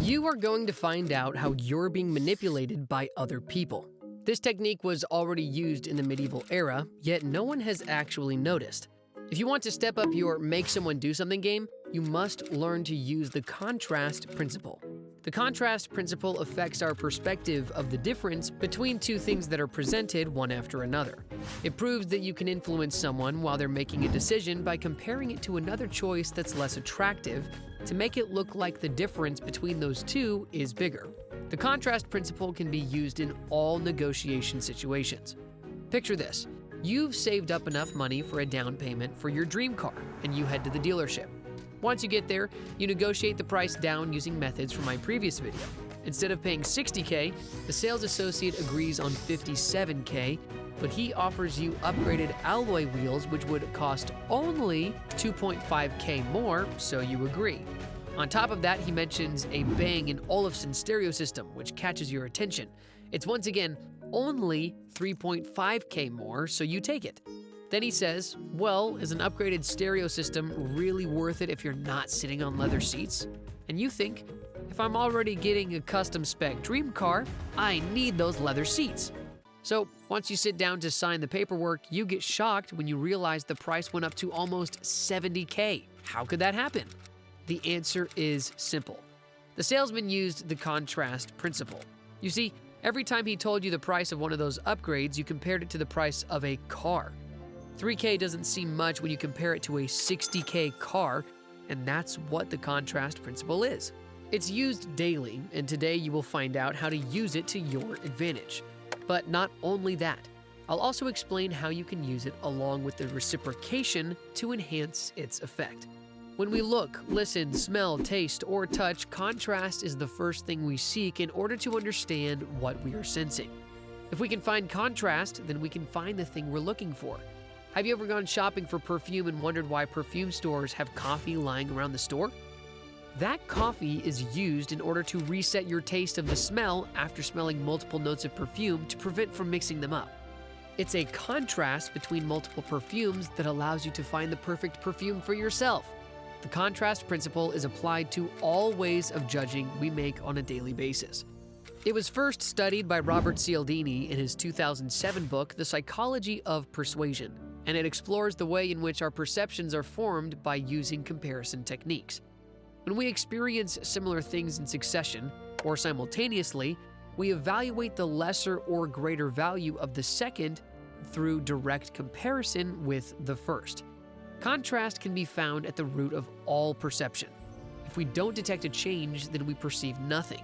You are going to find out how you're being manipulated by other people. This technique was already used in the medieval era, yet no one has actually noticed. If you want to step up your make someone do something game, you must learn to use the contrast principle. The contrast principle affects our perspective of the difference between two things that are presented one after another. It proves that you can influence someone while they're making a decision by comparing it to another choice that's less attractive to make it look like the difference between those two is bigger. The contrast principle can be used in all negotiation situations. Picture this. You've saved up enough money for a down payment for your dream car, and you head to the dealership. Once you get there, you negotiate the price down using methods from my previous video. Instead of paying $60K, the sales associate agrees on $57K, but he offers you upgraded alloy wheels which would cost only $2.5K more, so you agree. On top of that, he mentions a Bang & Olufsen stereo system, which catches your attention. It's once again only $3.5K more, so you take it. Then he says, well, is an upgraded stereo system really worth it if you're not sitting on leather seats? And you think, if I'm already getting a custom spec dream car, I need those leather seats. So once you sit down to sign the paperwork, you get shocked when you realize the price went up to almost $70K. How could that happen? The answer is simple. The salesman used the contrast principle. You see, every time he told you the price of one of those upgrades, you compared it to the price of a car. $3K doesn't seem much when you compare it to a $60K car, and that's what the contrast principle is. It's used daily, and today you will find out how to use it to your advantage. But not only that, I'll also explain how you can use it along with the reciprocation to enhance its effect. When we look, listen, smell, taste, or touch, contrast is the first thing we seek in order to understand what we are sensing. If we can find contrast, then we can find the thing we're looking for. Have you ever gone shopping for perfume and wondered why perfume stores have coffee lying around the store? That coffee is used in order to reset your taste of the smell after smelling multiple notes of perfume to prevent from mixing them up. It's a contrast between multiple perfumes that allows you to find the perfect perfume for yourself. The contrast principle is applied to all ways of judging we make on a daily basis. It was first studied by Robert Cialdini in his 2007 book, The Psychology of Persuasion, and it explores the way in which our perceptions are formed by using comparison techniques. When we experience similar things in succession or simultaneously, we evaluate the lesser or greater value of the second through direct comparison with the first. Contrast can be found at the root of all perception. If we don't detect a change, then we perceive nothing.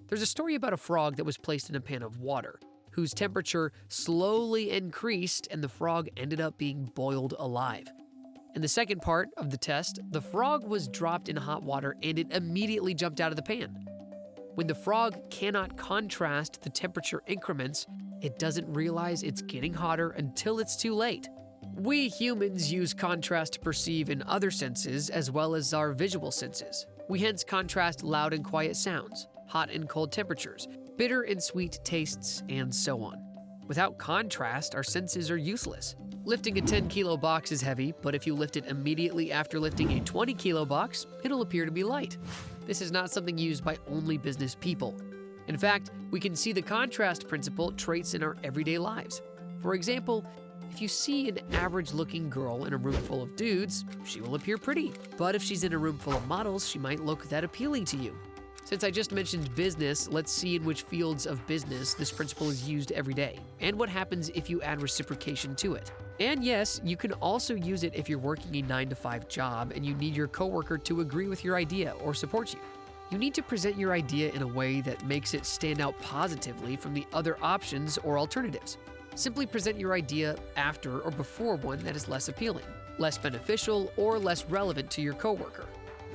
There's a story about a frog that was placed in a pan of water, whose temperature slowly increased and the frog ended up being boiled alive. In the second part of the test, the frog was dropped in hot water and it immediately jumped out of the pan. When the frog cannot contrast the temperature increments, it doesn't realize it's getting hotter until it's too late. We humans use contrast to perceive in other senses as well as our visual senses. We hence contrast loud and quiet sounds, hot and cold temperatures, bitter and sweet tastes, and so on. Without contrast, our senses are useless. Lifting a 10-kilo box is heavy, but if you lift it immediately after lifting a 20-kilo box, it'll appear to be light. This is not something used by only business people. In fact, we can see the contrast principle traits in our everyday lives. For example, if you see an average-looking girl in a room full of dudes, she will appear pretty. But if she's in a room full of models, she might look that appealing to you. Since I just mentioned business, let's see in which fields of business this principle is used every day, and what happens if you add reciprocation to it. And yes, you can also use it if you're working a 9-to-5 job and you need your coworker to agree with your idea or support you. You need to present your idea in a way that makes it stand out positively from the other options or alternatives. Simply present your idea after or before one that is less appealing, less beneficial, or less relevant to your coworker.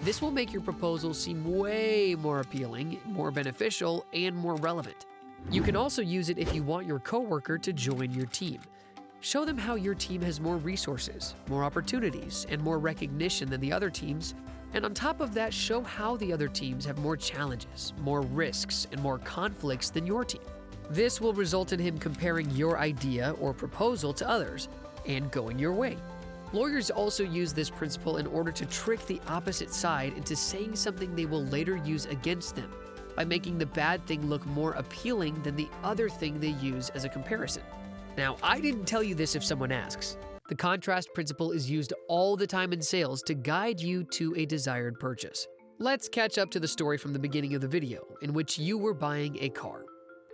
This will make your proposal seem way more appealing, more beneficial, and more relevant. You can also use it if you want your coworker to join your team. Show them how your team has more resources, more opportunities, and more recognition than the other teams, and on top of that, show how the other teams have more challenges, more risks, and more conflicts than your team. This will result in him comparing your idea or proposal to others and going your way. Lawyers also use this principle in order to trick the opposite side into saying something they will later use against them, by making the bad thing look more appealing than the other thing they use as a comparison. Now, I didn't tell you this if someone asks. The contrast principle is used all the time in sales to guide you to a desired purchase. Let's catch up to the story from the beginning of the video, in which you were buying a car.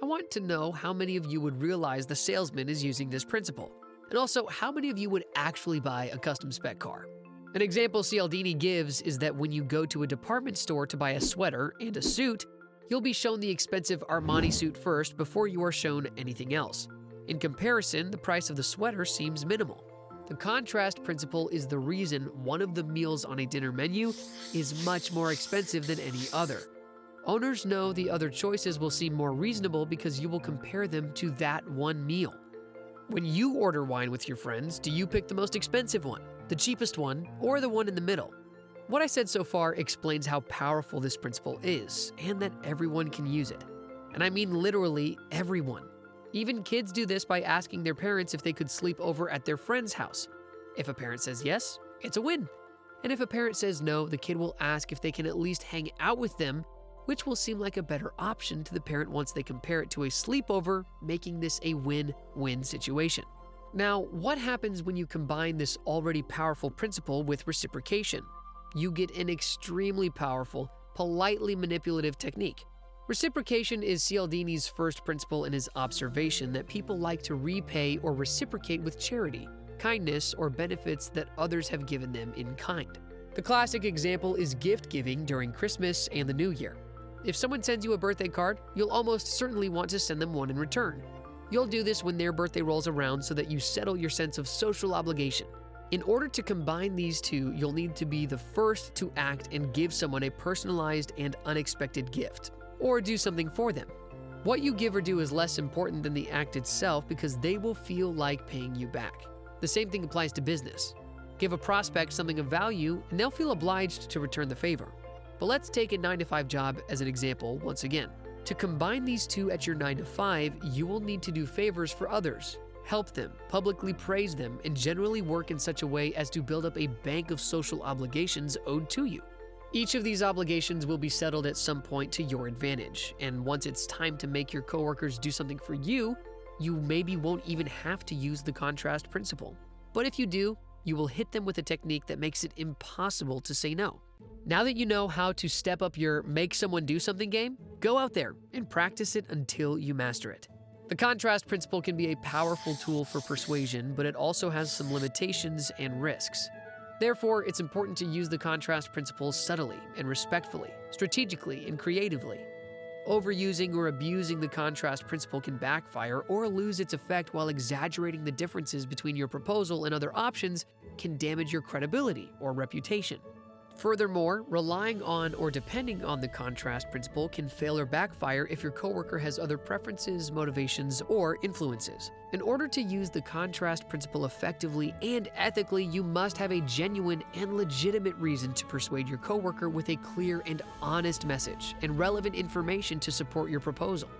I want to know how many of you would realize the salesman is using this principle, and also how many of you would actually buy a custom spec car. An example Cialdini gives is that when you go to a department store to buy a sweater and a suit, you'll be shown the expensive Armani suit first before you are shown anything else. In comparison, the price of the sweater seems minimal. The contrast principle is the reason one of the meals on a dinner menu is much more expensive than any other. Owners know the other choices will seem more reasonable because you will compare them to that one meal. When you order wine with your friends, do you pick the most expensive one, the cheapest one, or the one in the middle? What I said so far explains how powerful this principle is, and that everyone can use it. And I mean literally everyone. Even kids do this by asking their parents if they could sleep over at their friend's house. If a parent says yes, it's a win. And if a parent says no, the kid will ask if they can at least hang out with them, which will seem like a better option to the parent once they compare it to a sleepover, making this a win-win situation. Now, what happens when you combine this already powerful principle with reciprocation? You get an extremely powerful, politely manipulative technique. Reciprocation is Cialdini's first principle in his observation that people like to repay or reciprocate with charity, kindness, or benefits that others have given them in kind. The classic example is gift giving during Christmas and the New Year. If someone sends you a birthday card, you'll almost certainly want to send them one in return. You'll do this when their birthday rolls around so that you settle your sense of social obligation. In order to combine these two, you'll need to be the first to act and give someone a personalized and unexpected gift, or do something for them. What you give or do is less important than the act itself because they will feel like paying you back. The same thing applies to business. Give a prospect something of value, and they'll feel obliged to return the favor. But let's take a 9-to-5 job as an example once again. To combine these two at your 9-to-5, you will need to do favors for others, help them, publicly praise them, and generally work in such a way as to build up a bank of social obligations owed to you. Each of these obligations will be settled at some point to your advantage, and once it's time to make your coworkers do something for you, you maybe won't even have to use the contrast principle. But if you do, you will hit them with a technique that makes it impossible to say no. Now that you know how to step up your make someone do something game, go out there and practice it until you master it. The contrast principle can be a powerful tool for persuasion, but it also has some limitations and risks. Therefore, it's important to use the contrast principle subtly and respectfully, strategically and creatively. Overusing or abusing the contrast principle can backfire or lose its effect, while exaggerating the differences between your proposal and other options can damage your credibility or reputation. Furthermore, relying on or depending on the contrast principle can fail or backfire if your coworker has other preferences, motivations, or influences. In order to use the contrast principle effectively and ethically, you must have a genuine and legitimate reason to persuade your coworker with a clear and honest message and relevant information to support your proposal.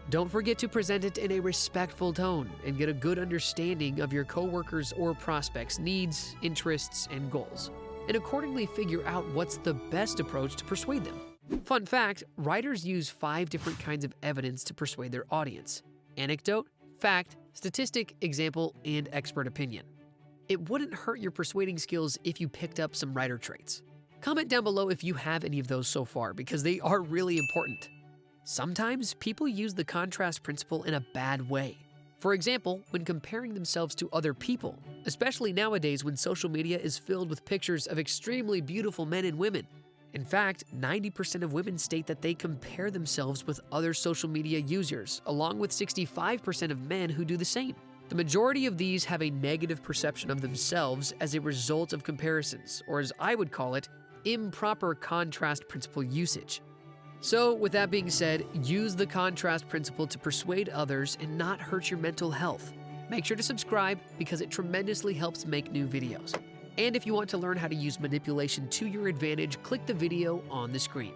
Don't forget to present it in a respectful tone and get a good understanding of your coworkers' or prospects' needs, interests, and goals, and accordingly figure out what's the best approach to persuade them. Fun fact, writers use 5 different kinds of evidence to persuade their audience: anecdote, fact, statistic, example, and expert opinion. It wouldn't hurt your persuading skills if you picked up some writer traits. Comment down below if you have any of those so far, because they are really important. Sometimes people use the contrast principle in a bad way. For example, when comparing themselves to other people, especially nowadays when social media is filled with pictures of extremely beautiful men and women. In fact, 90% of women state that they compare themselves with other social media users, along with 65% of men who do the same. The majority of these have a negative perception of themselves as a result of comparisons, or as I would call it, improper contrast principle usage. So, with that being said, use the contrast principle to persuade others and not hurt your mental health. Make sure to subscribe because it tremendously helps make new videos. And if you want to learn how to use manipulation to your advantage, click the video on the screen.